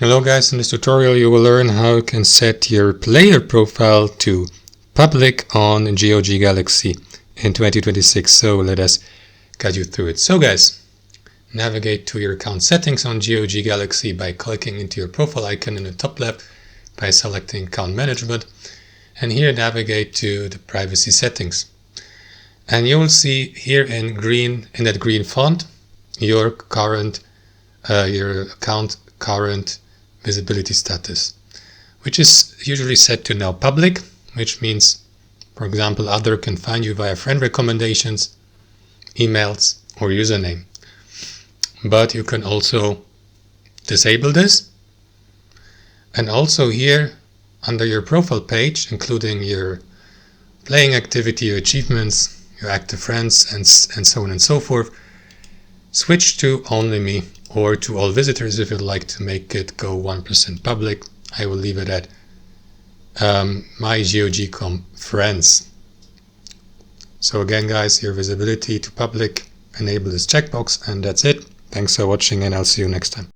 Hello guys, in this tutorial you will learn how you can set your player profile to public on GOG Galaxy in 2026. So let us guide you through it. So guys, navigate to your account settings on GOG Galaxy by clicking into your profile icon in the top left by selecting account management, and here navigate to the privacy settings. And you will see here in green, in that green font, your account current visibility status, which is usually set to now public, which means, for example, other can find you via friend recommendations, emails, or username. But you can also disable this. And also here under your profile page, including your playing activity, your achievements, your active friends, and so on and so forth, switch to only me or to all visitors if you'd like to make it go 1% public. I will leave it at my GOG.com friends. So again guys, your visibility to public, enable this checkbox, and that's it. Thanks for watching and I'll see you next time.